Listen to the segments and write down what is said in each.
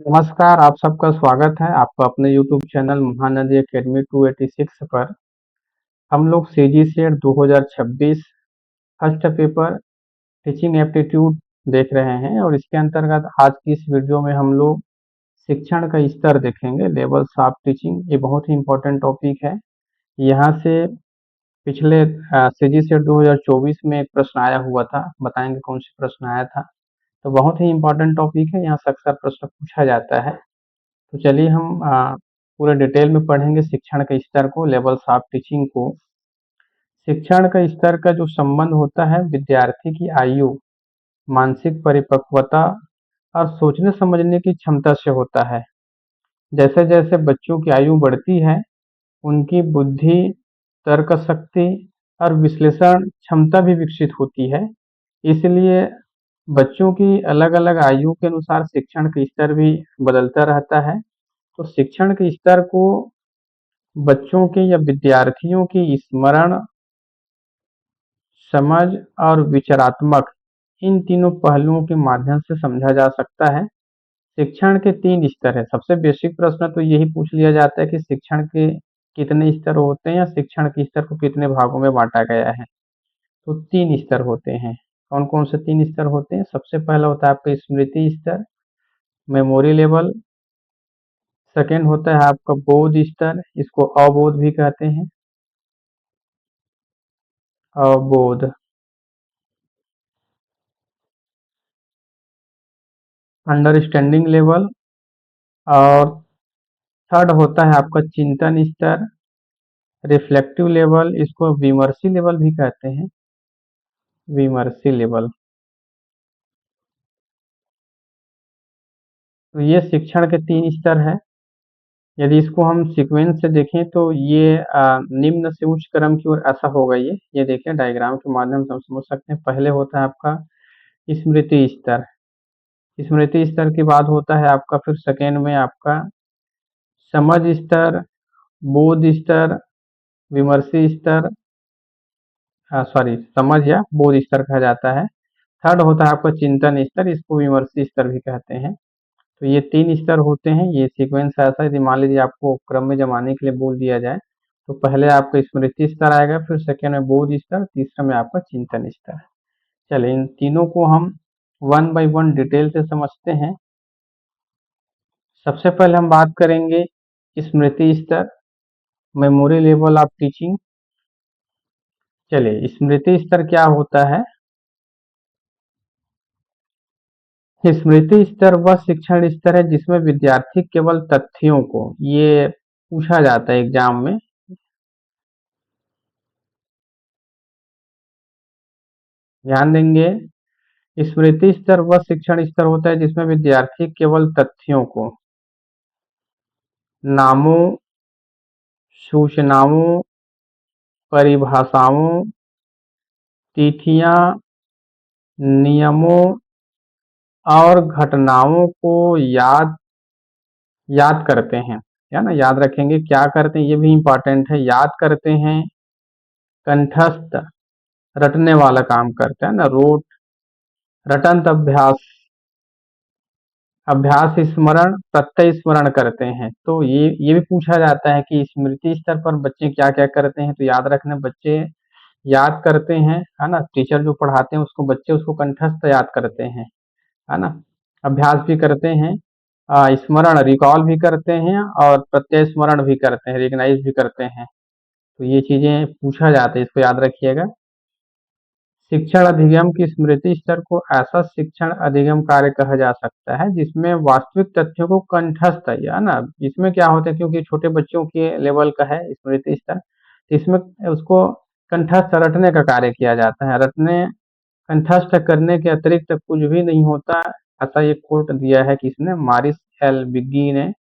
नमस्कार, आप सबका स्वागत है आपका अपने YouTube चैनल महानदी एकेडमी 286 पर। हम लोग CG set 2026 first paper teaching aptitude देख रहे हैं और इसके अंतर्गत आज की इस वीडियो में हम लोग शिक्षण का स्तर देखेंगे, लेवल्स ऑफ टीचिंग। ये बहुत ही इम्पोर्टेंट टॉपिक है। यहाँ से पिछले सीजी सेट 2024 में एक प्रश्न आया हुआ था, बताएंगे कौन सा प्रश्न आया था। तो बहुत ही इम्पोर्टेंट टॉपिक है, यहाँ से अक्सर प्रश्न पूछा जाता है। तो चलिए हम पूरे डिटेल में पढ़ेंगे शिक्षण के स्तर को, लेवल्स ऑफ टीचिंग को। शिक्षण का स्तर का जो संबंध होता है विद्यार्थी की आयु, मानसिक परिपक्वता और सोचने समझने की क्षमता से होता है। जैसे जैसे बच्चों की आयु बढ़ती है, उनकी बुद्धि, तर्क शक्ति और विश्लेषण क्षमता भी विकसित होती है। इसलिए बच्चों की अलग अलग आयु के अनुसार शिक्षण का स्तर भी बदलता रहता है। तो शिक्षण के स्तर को बच्चों के या विद्यार्थियों की स्मरण, समझ और विचारात्मक, इन तीनों पहलुओं के माध्यम से समझा जा सकता है। शिक्षण के 3 स्तर है। सबसे बेसिक प्रश्न तो यही पूछ लिया जाता है कि शिक्षण के कितने स्तर होते हैं या शिक्षण के स्तर को कितने भागों में बांटा गया है। तो 3 स्तर होते हैं। कौन कौन से 3 स्तर होते हैं? सबसे पहला होता है आपका स्मृति स्तर, मेमोरी लेवल। सेकेंड होता है आपका बोध स्तर, इसको अबोध भी कहते हैं, अबोध। Understanding level. और थर्ड होता है आपका चिंतन स्तर, रिफ्लेक्टिव लेवल, इसको विमर्शी लेवल भी कहते हैं, विमर्शी लेवल। तो ये शिक्षण के 3 स्तर है। यदि इसको हम सीक्वेंस से देखें तो ये निम्न से उच्च क्रम की ओर ऐसा होगा। ये देखिए डायग्राम के माध्यम से हम समझ सकते हैं। पहले होता है आपका स्मृति स्तर, स्मृति स्तर के बाद होता है आपका फिर सेकेंड में आपका समझ स्तर, बोध स्तर, विमर्शी स्तर, सॉरी समझ या बोध स्तर कहा जाता है। थर्ड होता है आपका चिंतन स्तर, इसको विमर्शी स्तर भी कहते हैं। तो ये 3 स्तर होते हैं। ये सीक्वेंस ऐसा है, यदि मान लीजिए आपको क्रम में जमाने के लिए बोल दिया जाए तो पहले आपका स्मृति स्तर आएगा, फिर सेकेंड में बोध स्तर, तीसरा में आपका चिंतन स्तर। चलिए इन तीनों को हम वन बाय वन डिटेल से समझते हैं। सबसे पहले हम बात करेंगे स्मृति स्तर, मेमोरी लेवल ऑफ टीचिंग। चलिए स्मृति स्तर क्या होता है? स्मृति स्तर वह शिक्षण स्तर है जिसमें विद्यार्थी केवल तथ्यों को, ये पूछा जाता है एग्जाम में, ध्यान देंगे। स्मृति स्तर वह शिक्षण स्तर होता है जिसमें विद्यार्थी केवल तथ्यों को, नामों, सूचनाओं, परिभाषाओं, तिथियां, नियमों और घटनाओं को याद करते हैं, है ना। याद रखेंगे क्या करते हैं, ये भी इंपॉर्टेंट है। याद करते हैं, कंठस्थ, रटने वाला काम करते हैं ना, रोट, रटंत अभ्यास, अभ्यास स्मरण, प्रत्यय स्मरण करते हैं। तो ये भी पूछा जाता है कि स्मृति स्तर पर बच्चे क्या क्या करते हैं। तो याद रखना, बच्चे याद करते हैं, है ना। टीचर जो पढ़ाते हैं उसको बच्चे उसको कंठस्थ याद करते हैं, है ना। अभ्यास भी करते हैं, स्मरण रिकॉल भी करते हैं और प्रत्यय स्मरण भी करते हैं, रिकग्नाइज भी करते हैं। तो ये चीजें पूछा जाता है, इसको याद रखिएगा। शिक्षण अधिगम की स्मृति स्तर को ऐसा शिक्षण अधिगम कार्य कहा जा सकता है जिसमें वास्तविक तथ्यों को कंठस्थ है ना। इसमें क्या होता है, क्योंकि छोटे बच्चों के लेवल का है स्मृति स्तर, तो इसमें उसको कंठस्थ रटने का कार्य किया जाता है। रटने, कंठस्थ करने के अतिरिक्त कुछ भी नहीं होता, ऐसा ये कोट दिया है किसने, मारिस एल बिग्गी ने।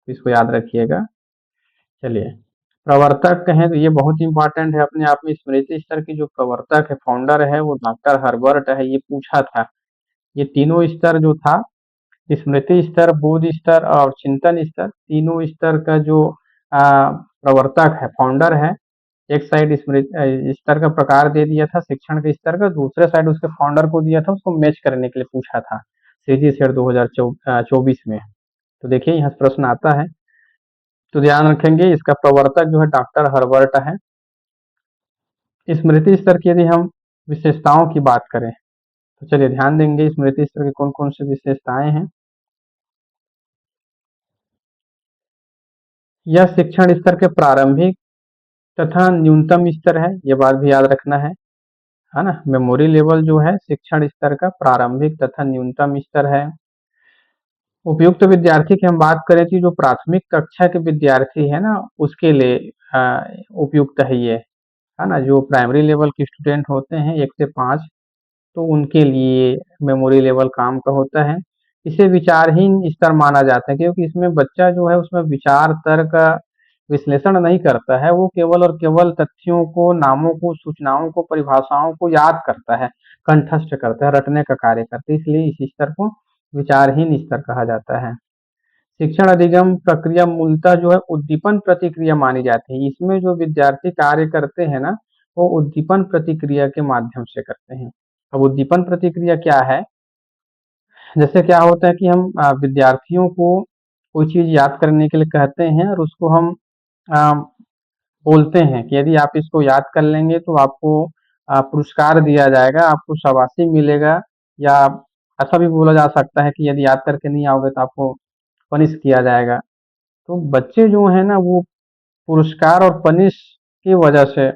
इसको याद रखिएगा। चलिए प्रवर्तक कहें तो ये बहुत इंपॉर्टेंट है अपने आप में। स्मृति स्तर की जो प्रवर्तक है, फाउंडर है, वो डॉक्टर हर्बर्ट है। ये पूछा था, ये तीनों स्तर जो था, स्मृति स्तर, बोध स्तर और चिंतन स्तर, तीनों स्तर का जो प्रवर्तक है, फाउंडर है, एक साइड स्मृति स्तर का प्रकार दे दिया था शिक्षण के स्तर का, दूसरे साइड उसके फाउंडर को दिया था, उसको मैच करने के लिए पूछा था सीजी सेट 2024 में। तो देखिए यहाँ प्रश्न आता है, तो ध्यान रखेंगे इसका प्रवर्तक जो है डॉक्टर हर्बर्ट है। स्मृति स्तर की यदि हम विशेषताओं की बात करें, तो चलिए ध्यान देंगे स्मृति स्तर की कौन कौन सी विशेषताएं हैं। यह शिक्षण स्तर के प्रारंभिक तथा न्यूनतम स्तर है, ये बात भी याद रखना है ना। मेमोरी लेवल जो है शिक्षण स्तर का प्रारंभिक तथा न्यूनतम स्तर है। उपयुक्त विद्यार्थी की हम बात करें कि जो प्राथमिक कक्षा के विद्यार्थी है ना, उसके लिए उपयुक्त है ये, है ना। जो प्राइमरी लेवल के स्टूडेंट होते हैं 1 से 5, तो उनके लिए मेमोरी लेवल काम का होता है। इसे विचारहीन स्तर माना जाता है, क्योंकि इसमें बच्चा जो है उसमें विचार तर्क विश्लेषण नहीं करता है, वो केवल और केवल तथ्यों को, नामों को, सूचनाओं को, परिभाषाओं को याद करता है, कंठस्थ करता है, रटने का कार्य करता है, इसलिए इस स्तर को विचारहीन स्तर कहा जाता है। शिक्षण अधिगम प्रक्रिया मूलतः जो है उद्दीपन प्रतिक्रिया मानी जाती है। इसमें जो विद्यार्थी कार्य करते हैं ना, वो उद्दीपन प्रतिक्रिया के माध्यम से करते हैं। अब उद्दीपन प्रतिक्रिया क्या है? जैसे क्या होता है कि हम विद्यार्थियों को कोई चीज याद करने के लिए कहते हैं और उसको हम अ, बोलते हैं कि यदि आप इसको याद कर लेंगे तो आपको पुरस्कार दिया जाएगा, आपको शाबाशी मिलेगा, या ऐसा भी बोला जा सकता है कि यदि याद करके नहीं आओगे तो आपको पनिश किया जाएगा। तो बच्चे जो है ना, वो पुरस्कार और पनिश की वजह से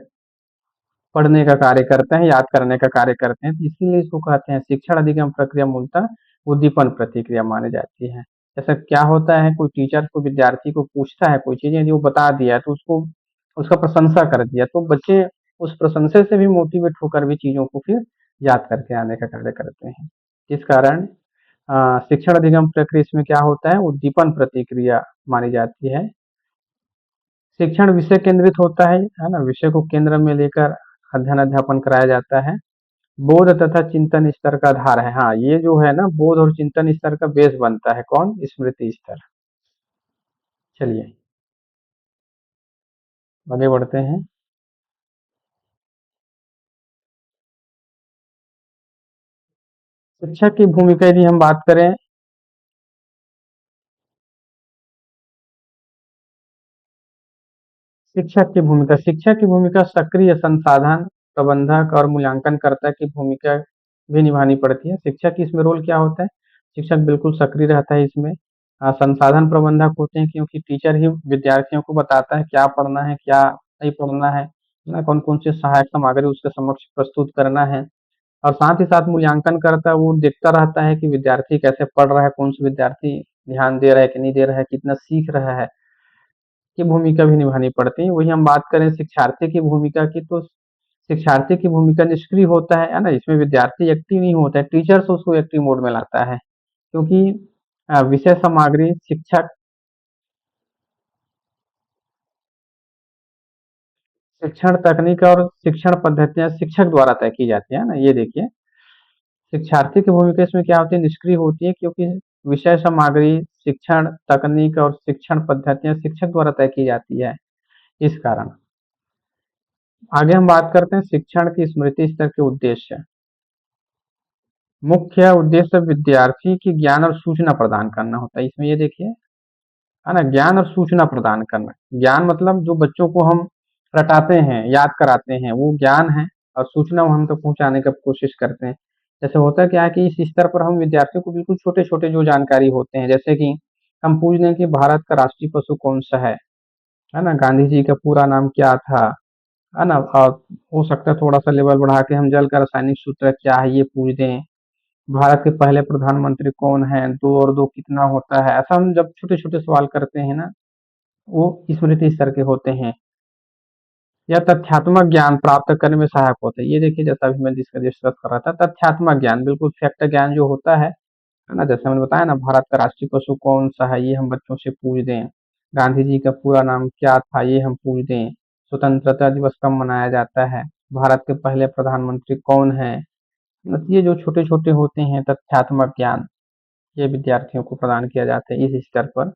पढ़ने का कार्य करते हैं, याद करने का कार्य करते हैं, तो इसीलिए इसको कहते हैं शिक्षण अधिगम प्रक्रिया मूलतः उद्दीपन प्रतिक्रिया मानी जाती है। जैसे क्या होता है, कोई टीचर को विद्यार्थी को पूछता है कोई चीज, यदि वो बता दिया तो उसको उसका प्रशंसा कर दिया, तो बच्चे उस प्रशंसे से भी मोटिवेट होकर भी चीजों को फिर याद करके आने का कार्य करते हैं। इस कारण शिक्षण अधिगम प्रक्रिया इसमें क्या होता है, उद्दीपन प्रतिक्रिया मानी जाती है। शिक्षण विषय केंद्रित होता है ना, विषय को केंद्र में लेकर अध्ययन अध्यापन कराया जाता है। बोध तथा चिंतन स्तर का आधार है। हाँ, ये जो है ना, बोध और चिंतन स्तर का बेस बनता है कौन? स्मृति स्तर। चलिए आगे बढ़ते हैं। शिक्षक की भूमिका यदि हम बात करें, शिक्षक की भूमिका सक्रिय संसाधन प्रबंधक और मूल्यांकनकर्ता की भूमिका भी निभानी पड़ती है। शिक्षक की इसमें रोल क्या होता है? शिक्षक बिल्कुल सक्रिय रहता है इसमें। संसाधन प्रबंधक होते हैं, क्योंकि टीचर ही विद्यार्थियों को बताता है क्या पढ़ना है, क्या नहीं पढ़ना है ना, कौन कौन से सहायक सामग्री उसके समक्ष प्रस्तुत करना है। और साथ ही साथ मूल्यांकन करता है, वो देखता रहता है कि विद्यार्थी कैसे पढ़ रहा है, कौन सा विद्यार्थी ध्यान दे रहा है कि नहीं दे रहा है, कितना सीख रहा है, की भूमिका भी निभानी पड़ती है। वही हम बात करें शिक्षार्थी की भूमिका की, तो शिक्षार्थी की भूमिका निष्क्रिय होता है ना, इसमें विद्यार्थी एक्टिव नहीं होता है, टीचर से उसको एक्टिव मोड में लाता है, क्योंकि विषय सामग्री शिक्षण तकनीक और शिक्षण पद्धतियां शिक्षक द्वारा तय की जाती है ना। ये देखिए, शिक्षार्थी की भूमिका इसमें क्या होती है? निष्क्रिय होती है, क्योंकि विषय सामग्री, शिक्षण तकनीक और शिक्षण पद्धतियां शिक्षक द्वारा तय की जाती है, इस कारण। आगे हम बात करते हैं शिक्षण की स्मृति स्तर के उद्देश्य। मुख्य उद्देश्य विद्यार्थी की ज्ञान और सूचना प्रदान करना होता है। इसमें ये देखिए, है ना, ज्ञान और सूचना प्रदान करना। ज्ञान मतलब जो बच्चों को हम रटाते हैं, याद कराते हैं, वो ज्ञान है, और सूचना वो हम तक पहुंचाने का कोशिश करते हैं। जैसे होता क्या है कि इस स्तर पर हम विद्यार्थियों को बिल्कुल छोटे छोटे जो जानकारी होते हैं, जैसे कि हम पूछ लें कि भारत का राष्ट्रीय पशु कौन सा है ना, गांधी जी का पूरा नाम क्या था, है ना। और हो सकता है थोड़ा सा लेवल बढ़ा के हम जल का रासायनिक सूत्र क्या है ये पूछ दें। भारत के पहले प्रधानमंत्री कौन है, दो और दो कितना होता है, ऐसा हम जब छोटे छोटे सवाल करते हैं ना, वो स्मृति स्तर के होते हैं। या तथ्यात्मक ज्ञान प्राप्त करने में सहायक होते हैं। ये देखिए, जैसा अभी मैं जिसका डिस्कस कर रहा था, तथ्यात्मक ज्ञान बिल्कुल फैक्ट ज्ञान जो होता है ना, जैसे मैंने बताया ना, भारत का राष्ट्रीय पशु कौन सा है ये हम बच्चों से पूछ दें। गांधी जी का पूरा नाम क्या था ये हम पूछ दें। स्वतंत्रता दिवस कब मनाया जाता है, भारत के पहले प्रधानमंत्री कौन है। मतलब ये जो छोटे छोटे होते हैं तथ्यात्मक ज्ञान, ये विद्यार्थियों को प्रदान किया जाता है इस स्तर पर।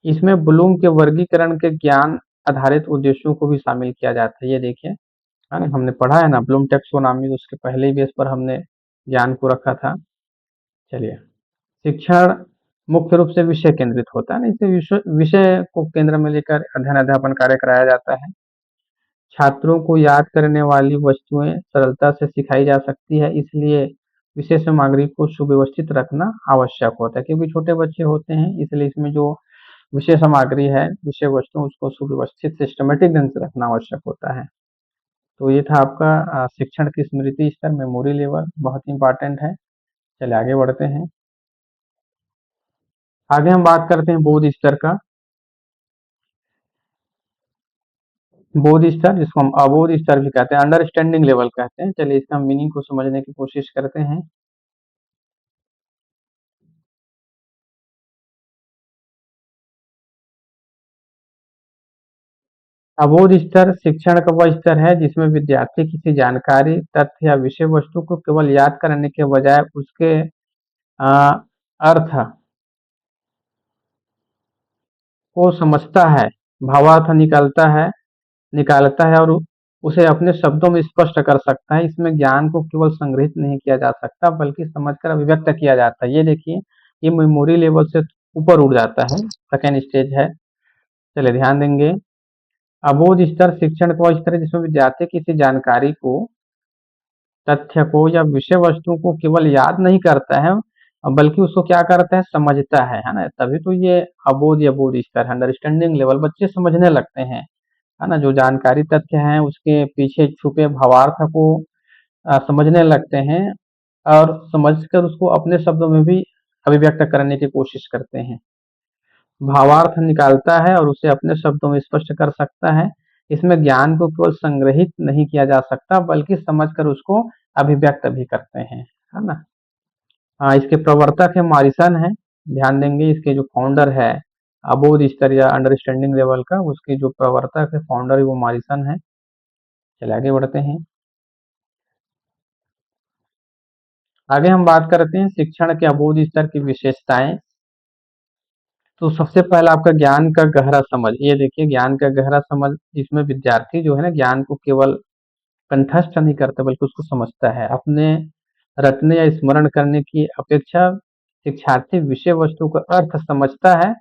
इसमें ब्लूम के वर्गीकरण के ज्ञान आधारित उद्देश्यों को भी शामिल किया जाता है। ये देखिए, है ना, हमने पढ़ा है ना ब्लूम टेक्सोनॉमी, उसके पहले ही बेस पर हमने ज्ञान को रखा था। चलिए, शिक्षण मुख्य रूप से विषय केंद्रित होता है ना, इससे विषय विषय को केंद्र में लेकर अध्ययन अध्यापन कार्य कराया जाता है। छात्रों को याद करने वाली वस्तुएं सरलता से सिखाई जा सकती है, इसलिए विषय सामग्री को सुव्यवस्थित रखना आवश्यक होता है, क्योंकि छोटे बच्चे होते हैं, इसलिए इसमें जो विषय सामग्री है, विषय वस्तु, उसको सुव्यवस्थित सिस्टमेटिक ढंग से रखना आवश्यक होता है। तो ये था आपका शिक्षण की स्मृति स्तर, मेमोरी लेवल, बहुत इंपॉर्टेंट है। चलिए आगे बढ़ते हैं। आगे हम बात करते हैं बोध स्तर का। बोध स्तर, जिसको हम अबोध स्तर भी कहते हैं, अंडरस्टैंडिंग लेवल कहते हैं। चलिए इसका मीनिंग को समझने की कोशिश करते हैं। अबोध स्तर शिक्षण का वह स्तर है जिसमें विद्यार्थी किसी जानकारी, तथ्य या विषय वस्तु को केवल याद करने के बजाय उसके आ, अर्थ को समझता है, भावार्थ निकालता है और उसे अपने शब्दों में स्पष्ट कर सकता है। इसमें ज्ञान को केवल संग्रहित नहीं किया जा सकता बल्कि समझकर अभिव्यक्त किया जाता है। ये देखिए, ये मेमोरी लेवल से ऊपर उठ जाता है, सेकेंड स्टेज है। चलिए ध्यान देंगे। अबोध स्तर शिक्षण का वह स्तर है जिसमें विद्यार्थी किसी जानकारी को, तथ्य को या विषय वस्तु को केवल याद नहीं करता है, बल्कि उसको क्या करता है, समझता है ना। तभी तो ये अबोध या बोध स्तर, अंडरस्टैंडिंग लेवल, बच्चे समझने लगते हैं, है ना। जो जानकारी तथ्य हैं उसके पीछे छुपे भावार्थ को समझने लगते हैं और समझकर उसको अपने शब्दों में भी अभिव्यक्त करने की कोशिश करते हैं। भावार्थ निकालता है और उसे अपने शब्दों में स्पष्ट कर सकता है। इसमें ज्ञान को केवल संग्रहित नहीं किया जा सकता बल्कि समझकर उसको अभिव्यक्त भी करते हैं, है ना। हाँ, इसके प्रवर्तक है मॉरिसन है। ध्यान देंगे, इसके जो फाउंडर है अबोध स्तर या अंडरस्टैंडिंग लेवल का, उसके जो प्रवर्तक है, फाउंडर है, वो मॉरिसन है। चलिए आगे बढ़ते हैं। आगे हम बात करते हैं शिक्षण के अबोध स्तर की विशेषताएं। तो सबसे पहला आपका ज्ञान का गहरा समझ। ये देखिए, ज्ञान का गहरा समझ, इसमें विद्यार्थी जो है ना, ज्ञान को केवल कंठस्थ नहीं करता बल्कि उसको समझता है। अपने रटने या स्मरण करने की अपेक्षा शिक्षार्थी विषय वस्तु का अर्थ समझता है।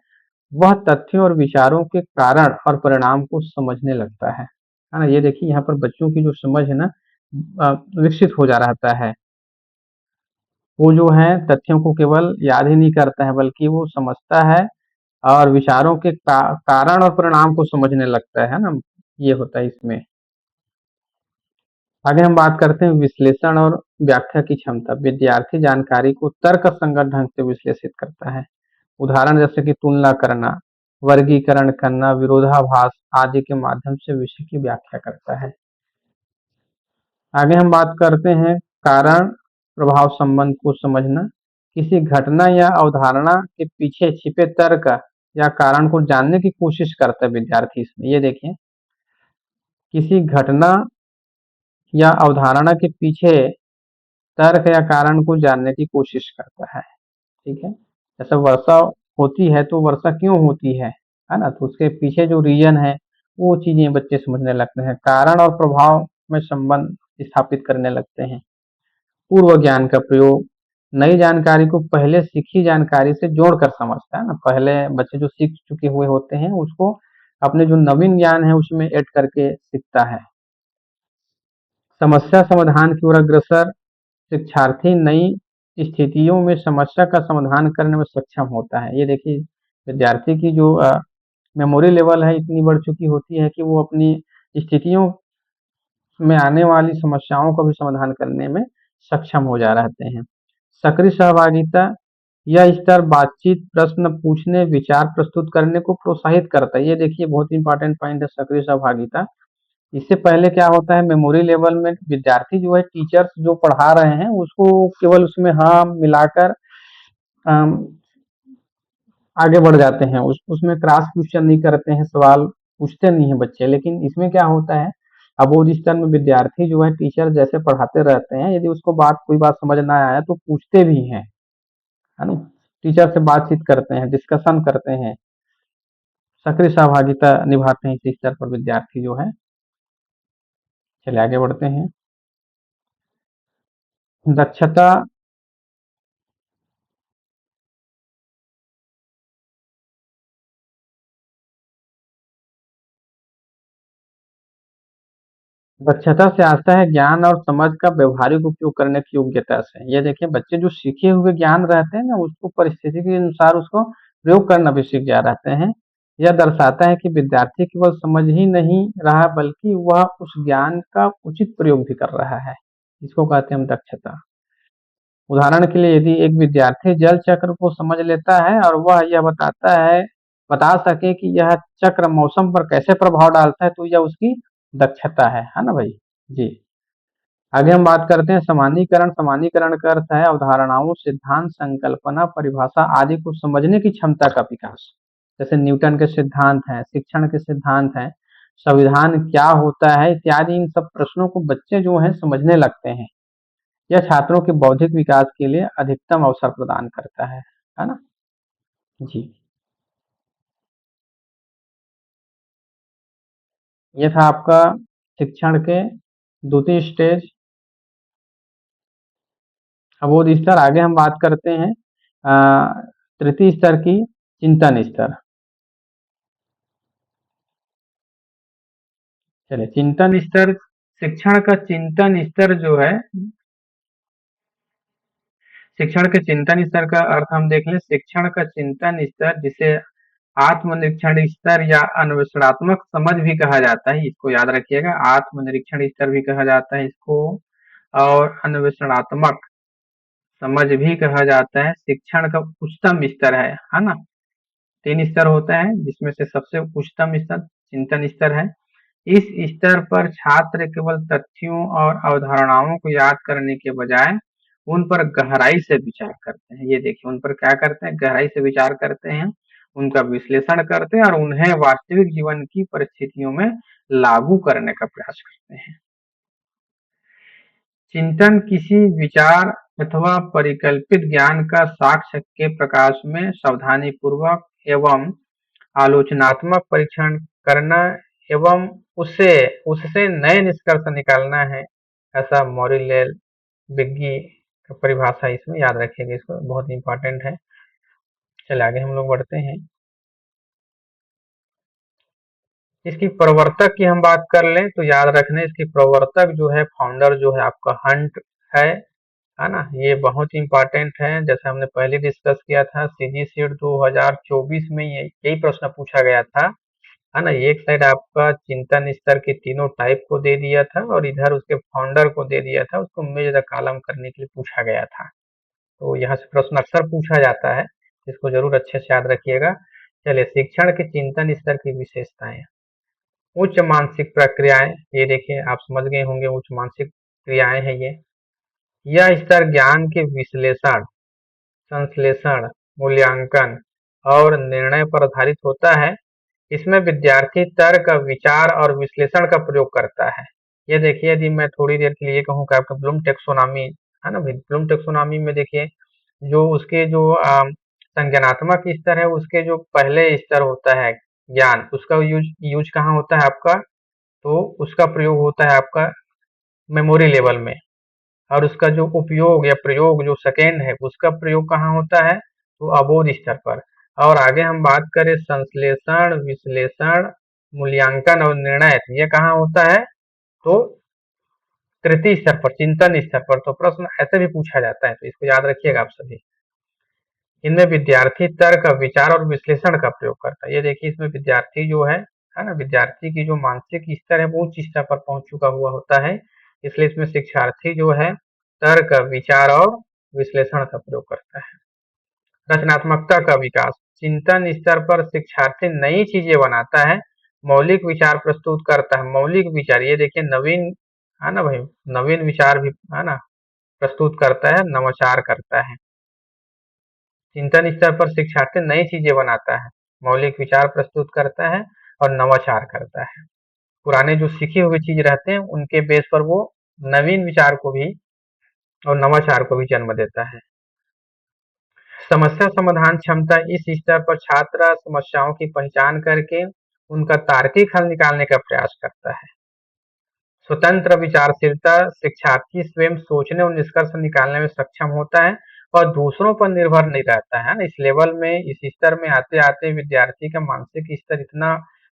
वह तथ्यों और विचारों के कारण और परिणाम को समझने लगता है ना। ये देखिए, यहाँ पर बच्चों की जो समझ है ना, विकसित हो जा रहता है। वो जो है तथ्यों को केवल याद ही नहीं करता है बल्कि वो समझता है और विचारों के कारण और परिणाम को समझने लगता है ना। ये होता है इसमें। आगे हम बात करते हैं विश्लेषण और व्याख्या की क्षमता। विद्यार्थी जानकारी को तर्क संगत ढंग से विश्लेषित करता है। उदाहरण जैसे कि तुलना करना, वर्गीकरण करना, विरोधाभास आदि के माध्यम से विषय की व्याख्या करता है। आगे हम बात करते हैं कारण प्रभाव संबंध को समझना। किसी घटना या अवधारणा के पीछे छिपे तर्क या कारण को जानने की कोशिश करता है विद्यार्थी इसमें। ये देखिए, किसी घटना या अवधारणा के पीछे तर्क या कारण को जानने की कोशिश करता है। ठीक है। जैसे वर्षा होती है तो वर्षा क्यों होती है ना। तो उसके पीछे जो रीजन है वो चीजें बच्चे समझने लगते हैं। कारण और प्रभाव में संबंध स्थापित करने लगते हैं। पूर्व ज्ञान का प्रयोग, नई जानकारी को पहले सीखी जानकारी से जोड़कर समझता है ना। पहले बच्चे जो सीख चुके हुए होते हैं उसको अपने जो नवीन ज्ञान है उसमें ऐड करके सीखता है। समस्या समाधान की ओर अग्रसर, शिक्षार्थी नई स्थितियों में समस्या का समाधान करने में सक्षम होता है। ये देखिए, विद्यार्थी की जो मेमोरी लेवल है इतनी बढ़ चुकी होती है कि वो अपनी स्थितियों में आने वाली समस्याओं का भी समाधान करने में सक्षम हो जा रहते हैं। सक्रिय सहभागिता, यह स्तर बातचीत, प्रश्न पूछने, विचार प्रस्तुत करने को प्रोत्साहित करता है। ये देखिए, बहुत इंपॉर्टेंट पॉइंट है सक्रिय सहभागिता। इससे पहले क्या होता है, मेमोरी लेवल में विद्यार्थी जो है टीचर्स जो पढ़ा रहे हैं उसको केवल उसमें हाँ मिलाकर अम, आगे बढ़ जाते हैं। उसमें क्रॉस क्वेश्चन नहीं करते हैं, सवाल पूछते नहीं है बच्चे। लेकिन इसमें क्या होता है, अबोध स्तर में विद्यार्थी जो है टीचर जैसे पढ़ाते रहते हैं, यदि उसको कोई बात समझ ना आया तो पूछते भी हैं, है ना। टीचर से बातचीत करते हैं, डिस्कशन करते हैं, सक्रिय सहभागिता निभाते हैं इस स्तर पर विद्यार्थी जो है। चलिए आगे बढ़ते हैं। दक्षता दक्षता से आता है ज्ञान और समझ का व्यवहारिक उपयोग करने की योग्यता से। ये देखिए बच्चे जो सीखे हुए ज्ञान रहते हैं ना, उसको परिस्थिति के अनुसार उसको प्रयोग करना भी सीख जा रहते हैं। यह दर्शाता है कि विद्यार्थी केवल समझ ही नहीं रहा बल्कि वह उस ज्ञान का उचित प्रयोग भी कर रहा है। इसको कहते हैं हम दक्षता। उदाहरण के लिए यदि एक विद्यार्थी जल चक्र को समझ लेता है और वह यह बता सके कि यह चक्र मौसम पर कैसे प्रभाव डालता है, तो यह उसकी दक्षता है ना भाई? जी। आगे हम बात करते हैं सामान्यीकरण। सामान्यीकरण का अर्थ है अवधारणाओं, सिद्धांत, संकल्पना, परिभाषा आदि को समझने की क्षमता का विकास। जैसे न्यूटन के सिद्धांत हैं, शिक्षण के सिद्धांत हैं, संविधान क्या होता है इत्यादि, इन सब प्रश्नों को बच्चे जो हैं समझने लगते हैं। यह छात्रों के बौद्धिक विकास के लिए अधिकतम अवसर प्रदान करता है ना? जी। ये था आपका शिक्षण के द्वितीय स्टेज, अबोध स्तर। आगे हम बात करते हैं तृतीय स्तर की, चिंतन स्तर। चलिए चिंतन स्तर, शिक्षण का चिंतन स्तर जो है, शिक्षण के चिंतन स्तर का अर्थ हम देख लें। शिक्षण का चिंतन स्तर जिसे आत्मनिरीक्षण स्तर या अन्वेषणात्मक समझ भी कहा जाता है, इसको याद रखिएगा। आत्मनिरीक्षण स्तर भी कहा जाता है इसको, और अन्वेषणात्मक समझ भी कहा जाता है। शिक्षण का उच्चतम स्तर है ना? 3 स्तर होता है जिसमें से सबसे उच्चतम स्तर चिंतन स्तर है। इस स्तर पर छात्र केवल तथ्यों और अवधारणाओं को याद करने के बजाय उन पर गहराई से विचार करते हैं। ये देखिए उन पर क्या करते हैं, गहराई से विचार करते हैं, उनका विश्लेषण करते हैं और उन्हें वास्तविक जीवन की परिस्थितियों में लागू करने का प्रयास करते हैं। चिंतन किसी विचार अथवा परिकल्पित ज्ञान का साक्ष्य के प्रकाश में सावधानीपूर्वक एवं आलोचनात्मक परीक्षण करना एवं उससे उससे नए निष्कर्ष निकालना है। ऐसा मॉरिलेल बिग्गी का परिभाषा इसमें याद रखिएगा, इसको बहुत इंपॉर्टेंट है। चलिए आगे हम लोग बढ़ते हैं। इसकी प्रवर्तक की हम बात कर लें तो याद रखना, इसकी प्रवर्तक जो है, फाउंडर जो है आपका हंट है ना? ये बहुत इंपॉर्टेंट है। जैसे हमने पहले डिस्कस किया था, सीजी सीट 2024 में यही प्रश्न पूछा गया था, है ना? एक साइड आपका चिंतन स्तर के तीनों टाइप को दे दिया था और इधर उसके फाउंडर को दे दिया था, उसको मेज द कॉलम करने के लिए पूछा गया था। तो यहाँ से प्रश्न अक्सर पूछा जाता है, इसको जरूर अच्छे से याद रखिएगा। चलिए शिक्षण के चिंतन स्तर की विशेषताएं। उच्च मानसिक प्रक्रियाएं, ये देखिए आप समझ गए होंगे उच्च मानसिक क्रियाएं हैं ये। यह स्तर ज्ञान के विश्लेषण, संश्लेषण, मूल्यांकन और निर्णय पर आधारित होता है। इसमें विद्यार्थी तर्क, विचार और विश्लेषण का प्रयोग करता है। ये देखिए यदि मैं थोड़ी देर के लिए कहूँ कि आपका ब्लूम टेक्सोनॉमी है ना भाई, ब्लूम टेक्सोनॉमी में देखिए जो उसके जो संज्ञानात्मक स्तर है, उसके जो पहले स्तर होता है ज्ञान, उसका यूज यूज कहाँ होता है आपका, तो उसका प्रयोग होता है आपका मेमोरी लेवल में। और उसका जो उपयोग या प्रयोग जो सेकेंड है, उसका प्रयोग कहाँ होता है, तो अबोध स्तर पर। और आगे हम बात करें संश्लेषण, विश्लेषण, मूल्यांकन और निर्णय, ये कहाँ होता है, तो तृतीय स्तर पर, चिंतन स्तर पर। तो प्रश्न ऐसे भी पूछा जाता है, तो इसको याद रखिएगा आप सभी। इनमें विद्यार्थी तर्क, विचार और विश्लेषण का प्रयोग करता है। ये देखिए इसमें विद्यार्थी जो है ना, विद्यार्थी की जो मानसिक स्तर है वो उच्च स्तर पर पहुंच चुका हुआ होता है, इसलिए इसमें शिक्षार्थी जो है तर्क, विचार और विश्लेषण का प्रयोग करता है। रचनात्मकता का विकास, चिंतन स्तर पर शिक्षार्थी नई चीजें बनाता है, मौलिक विचार प्रस्तुत करता है। मौलिक विचार, ये देखिए नवीन है ना भाई, नवीन विचार भी है ना प्रस्तुत करता है, नवाचार करता है। चिंतन स्तर पर शिक्षार्थी नई चीजें बनाता है, मौलिक विचार प्रस्तुत करता है और नवाचार करता है। पुराने जो सीखे हुए चीज रहते हैं उनके बेस पर वो नवीन विचार को भी और नवाचार को भी जन्म देता है। समस्या समाधान क्षमता, इस स्तर पर छात्र समस्याओं की पहचान करके उनका तार्किक हल निकालने का प्रयास करता है। स्वतंत्र विचारशीलता, शिक्षार्थी स्वयं सोचने और निष्कर्ष निकालने में सक्षम होता है और दूसरों पर निर्भर नहीं रहता है ना। इस लेवल में, इस स्तर में आते आते विद्यार्थी का मानसिक स्तर इतना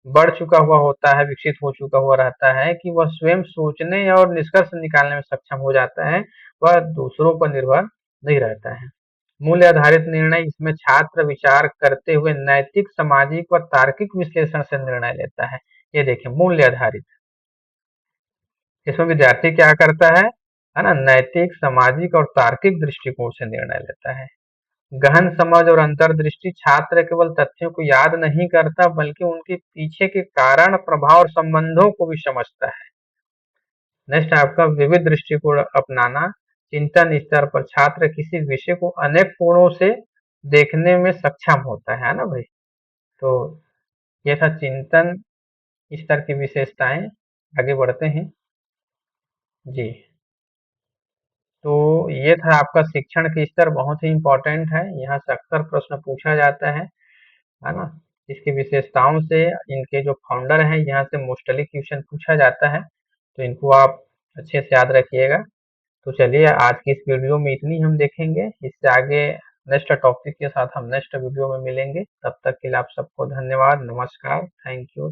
बढ़ चुका हुआ होता है, विकसित हो चुका हुआ रहता है कि वह स्वयं सोचने और निष्कर्ष निकालने में सक्षम हो जाता है, वह दूसरों पर निर्भर नहीं रहता है। मूल्य आधारित निर्णय, इसमें छात्र विचार करते हुए नैतिक, सामाजिक और तार्किक विश्लेषण से निर्णय लेता है। ये देखिए मूल्य आधारित, इसमें विद्यार्थी क्या करता है ना, नैतिक, सामाजिक और तार्किक दृष्टिकोण से निर्णय लेता है। गहन समझ और अंतर्दृष्टि, छात्र केवल तथ्यों को याद नहीं करता बल्कि उनके पीछे के कारण, प्रभाव और संबंधों को भी समझता है। नेक्स्ट आपका विविध दृष्टिकोण अपनाना, चिंतन स्तर पर छात्र किसी विषय को अनेक कोणों से देखने में सक्षम होता है ना भाई। तो ये था चिंतन स्तर की विशेषताएं। आगे बढ़ते हैं जी। तो ये था आपका शिक्षण की स्तर, बहुत ही इम्पोर्टेंट है, यहाँ से अक्सर प्रश्न पूछा जाता है ना। इसकी विशेषताओं से, इनके जो फाउंडर हैं यहाँ से मोस्टली क्वेश्चन पूछा जाता है, तो इनको आप अच्छे से याद रखिएगा। तो चलिए आज की इस वीडियो में इतनी हम देखेंगे, इससे आगे नेक्स्ट टॉपिक के साथ हम नेक्स्ट वीडियो में मिलेंगे। तब तक के लिए आप सबको धन्यवाद, नमस्कार, थैंक यू।